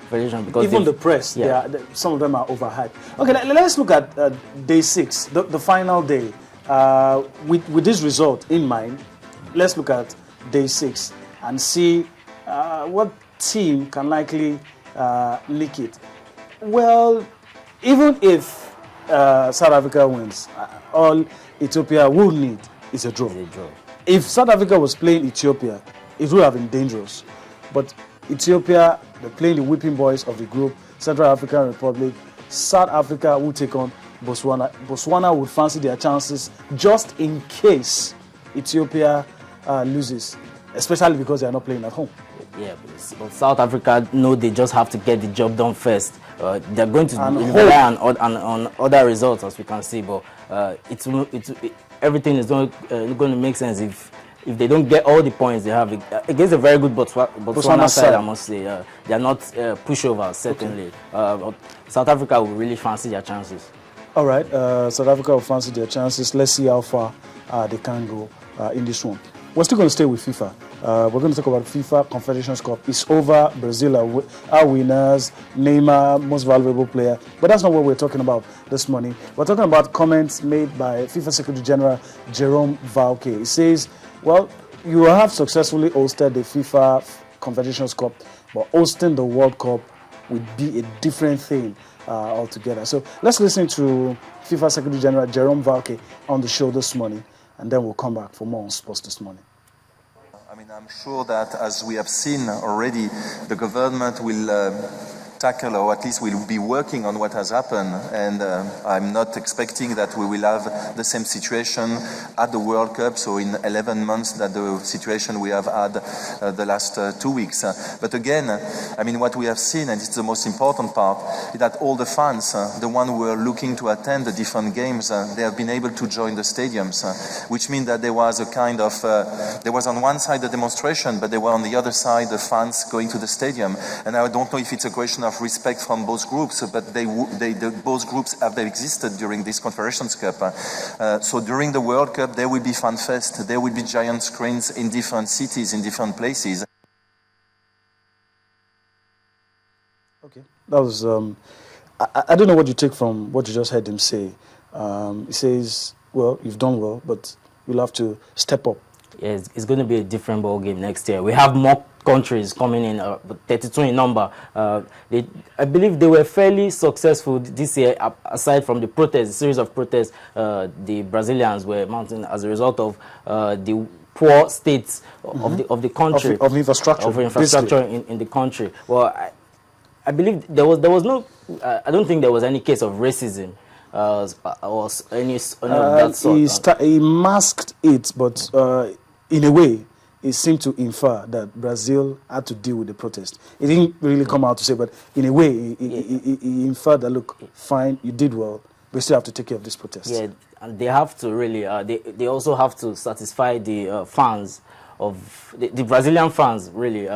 Confederation because even the press, some of them are overhyped. Okay, let's look at day 6, the final day. With this result in mind, let's look at day 6 and see what team can likely nick it. Well, even if South Africa wins, all Ethiopia will need is a draw. If South Africa was playing Ethiopia, it would have been dangerous. But Ethiopia, they're playing the whipping boys of the group, Central African Republic. South Africa will take on Botswana. Botswana would fancy their chances just in case Ethiopia loses, especially because they are not playing at home. Yeah, but South Africa know they just have to get the job done first. They're going to rely on other results, as we can see, but everything is going to make sense if they don't get all the points they have against a very good Botswana side. I must say they are not pushovers, certainly. Okay. South Africa will really fancy their chances. All right, South Africa will fancy their chances. Let's see how far they can go in this one. We're still going to stay with FIFA. We're going to talk about FIFA Confederations Cup. It's over. Brazil are winners. Neymar, most valuable player. But that's not what we're talking about this morning. We're talking about comments made by FIFA Secretary General Jerome Valcke. He says, well, you have successfully hosted the FIFA Confederations Cup, but hosting the World Cup would be a different thing altogether. So let's listen to FIFA Secretary General Jerome Valcke on the show this morning, and then we'll come back for more on sports this morning. I mean, I'm sure that, as we have seen already, the government will tackle, or at least will be working on what has happened, and I'm not expecting that we will have the same situation at the World Cup, so in 11 months that the situation we have had the last 2 weeks. But again, I mean, what we have seen, and it's the most important part, is that all the fans, the ones who were looking to attend the different games, they have been able to join the stadiums, which means that there was a kind of, there was on one side the demonstration, but there were on the other side the fans going to the stadium. And I don't know if it's a question of respect from both groups, but both groups have existed during this Confederations Cup. So during the World Cup, there will be fan fest, there will be giant screens in different cities, in different places. Okay, that was, I don't know what you take from what you just heard him say. He says, well, you've done well, but you'll have to step up. Yeah, it's going to be a different ball game next year. We have more countries coming in, 32 in number. I believe they were fairly successful this year, aside from the protests, the series of protests the Brazilians were mounting as a result of the poor states of the country. Of infrastructure. Of infrastructure in the country. Well, I believe there was no, I don't think there was any case of racism. Or any of that sort. He masked it, but in a way, it seemed to infer that Brazil had to deal with the protest. He didn't really come out to say, but in a way, he inferred that, look, fine, you did well, we still have to take care of this protest. Yeah, and they have to really, they also have to satisfy the fans of, the Brazilian fans, really.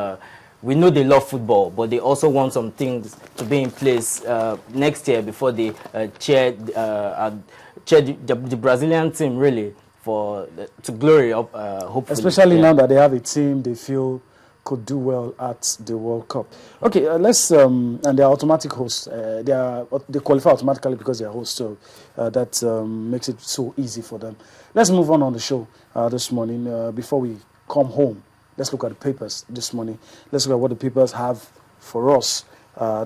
We know they love football, but they also want some things to be in place next year before they cheer the Brazilian team, really, to glory up, hopefully. Especially now that they have a team they feel could do well at the World Cup. Okay, let's, and they are automatic hosts. They qualify automatically because they are hosts, so that makes it so easy for them. Let's move on the show this morning. Before we come home, let's look at the papers this morning. Let's look at what the papers have for us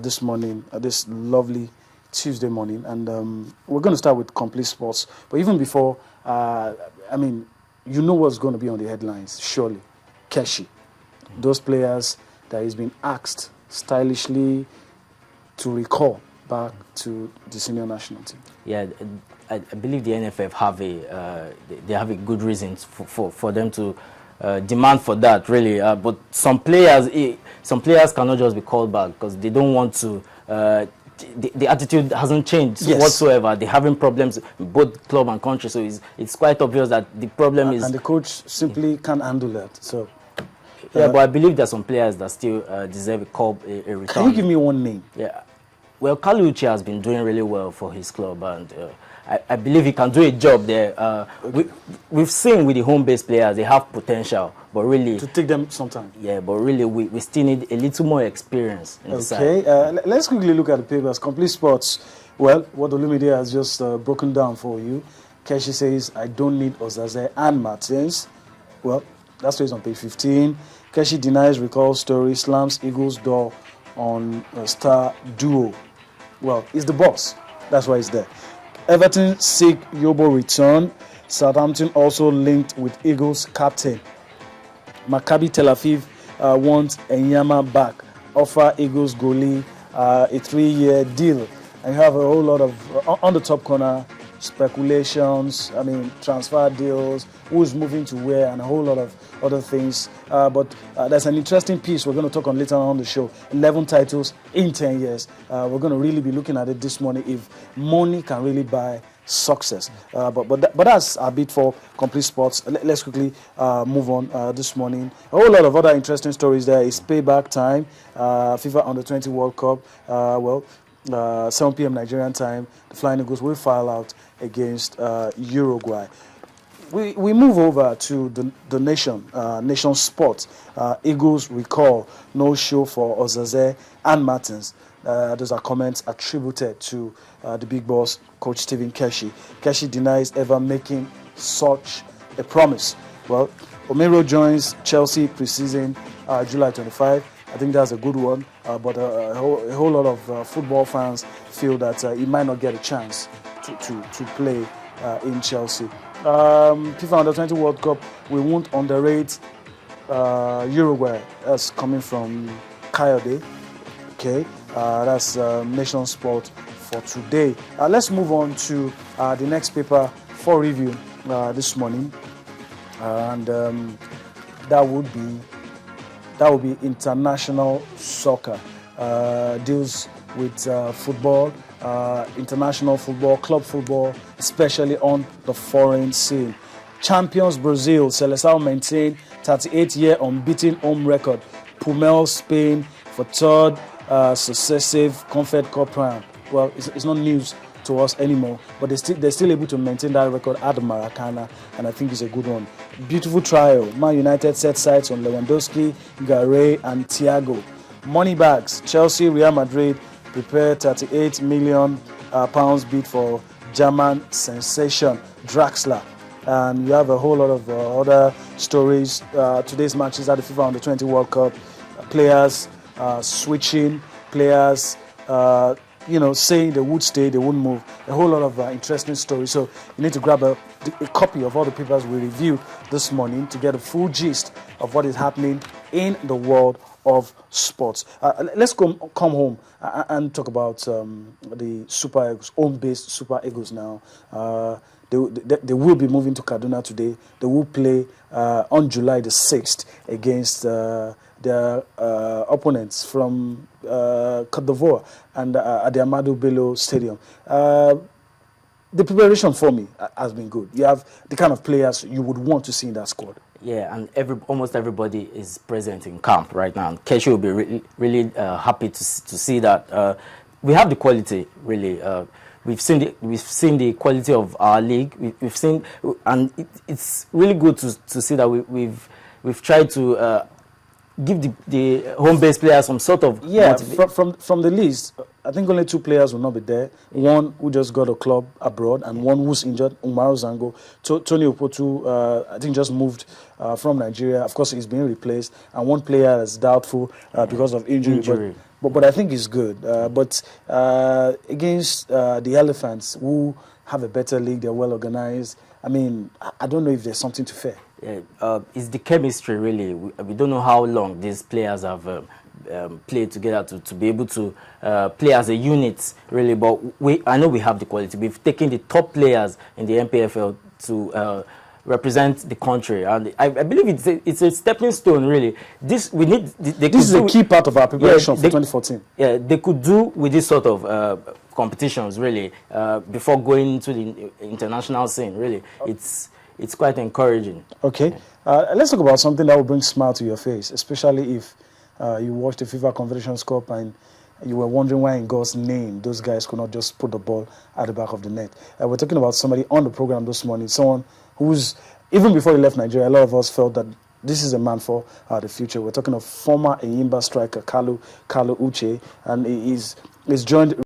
this morning, this lovely Tuesday morning. And we're going to start with Complete Sports. But even before, I mean, you know what's going to be on the headlines, surely. Keshi. Those players that he's been asked stylishly to recall back to the senior national team. Yeah, I believe the NFF have they have a good reason for them to demand for that, really. But some players cannot just be called back because they don't want to. The attitude hasn't changed whatsoever. They're having problems both club and country, so it's quite obvious that the problem is. And the coach simply can't handle that. So. Yeah, but I believe there's some players that still deserve a return. Can you give me one name? Yeah. Well, Kaluchi has been doing really well for his club, and I believe he can do a job there. We've seen with the home-based players, they have potential, but really... To take them some time. Yeah, but really, we still need a little more experience in the side. Okay, let's quickly look at the papers. Complete Sports, well, what Olumide has just broken down for you. Keshi says, I don't need Ozaze and Martins. Well, that story is on page 15. Keshi denies recall story, slams Eagles' door on star duo. Well, he's the boss. That's why he's there. Everton seek Yobo return. Southampton also linked with Eagles captain. Maccabi Tel Aviv wants Enyama back. Offer Eagles goalie a 3-year deal. And you have a whole lot of, on the top corner, speculations, transfer deals, who's moving to where, and a whole lot of other things. But there's an interesting piece we're going to talk on later on the show. 11 titles in 10 years. We're going to really be looking at it this morning, if money can really buy success. But that's a bit for Complete Sports. Let's quickly move on this morning. A whole lot of other interesting stories there. It's payback time. FIFA Under-20 World Cup. 7 p.m. Nigerian time, the Flying Eagles will file out against Uruguay. We move over to the Nation Sports. Eagles recall no show for Ozaze and Martins. Those are comments attributed to the big boss, Coach Stephen Keshi. Keshi denies ever making such a promise. Well, Omero joins Chelsea preseason July 25. I think that's a good one, but a whole lot of football fans feel that he might not get a chance to play in Chelsea. FIFA Under-20 World Cup, we won't underrate Uruguay. That's coming from Coyote. Okay, that's Nation Sport for today. Let's move on to the next paper for review this morning, and that would be international soccer. Deals with football, international football, club football, especially on the foreign scene. Champions Brazil, Seleção maintain 38-year unbeaten home record. Pumel Spain for third successive Confed Cup round. Well, it's not news to us anymore, but they're still able to maintain that record at the Maracana, and I think it's a good one. Beautiful trial. Man United set sights on Lewandowski, Garay, and Thiago. Money bags. Chelsea, Real Madrid prepare 38 million pounds bid for German sensation Draxler. And you have a whole lot of other stories. Today's matches at the FIFA Under-20 World Cup. Players switching, players saying they would stay, they wouldn't move. A whole lot of interesting stories. So you need to grab a copy of all the papers we reviewed this morning to get a full gist of what is happening in the world of sports. Let's come home and talk about the Super Eagles, home-based Super Eagles now. They will be moving to Kaduna today. They will play on July the 6th against their opponents from Côte d'Ivoire and at the Amadou Bello Stadium. The preparation for me has been good. You have the kind of players you would want to see in that squad. Yeah, and almost everybody is present in camp right now. Keshi will be really happy to see that we have the quality. Really, we've seen the quality of our league. We've seen, and it's really good to see that we've tried to give the home-based players some sort of from the list. I think only 2 players will not be there. One who just got a club abroad, and one who's injured, Umaru Zango. Tony Opotu, I think, just moved from Nigeria. Of course, he's being replaced. And one player is doubtful because of injury. But I think he's good. But against the Elephants, who have a better league, they're well organized. I mean, I don't know if there's something to fear. Yeah, it's the chemistry, really. We don't know how long these players have played together to be able to play as a unit, really. But I know we have the quality. We've taken the top players in the MPFL to represent the country, and I believe it's a stepping stone, really. This is a key part of our preparation for 2014. Yeah, they could do with this sort of competitions, really, before going into the international scene. Really, it's quite encouraging. Okay, let's talk about something that will bring a smile to your face, especially if you watch the FIFA Confederations Cup and You were wondering why in God's name those guys could not just put the ball at the back of the net. We're talking about somebody on the program this morning, someone who's, even before he left Nigeria, a lot of us felt that this is a man for the future. We're talking of former Enyimba striker Kalu Uche, and he's joined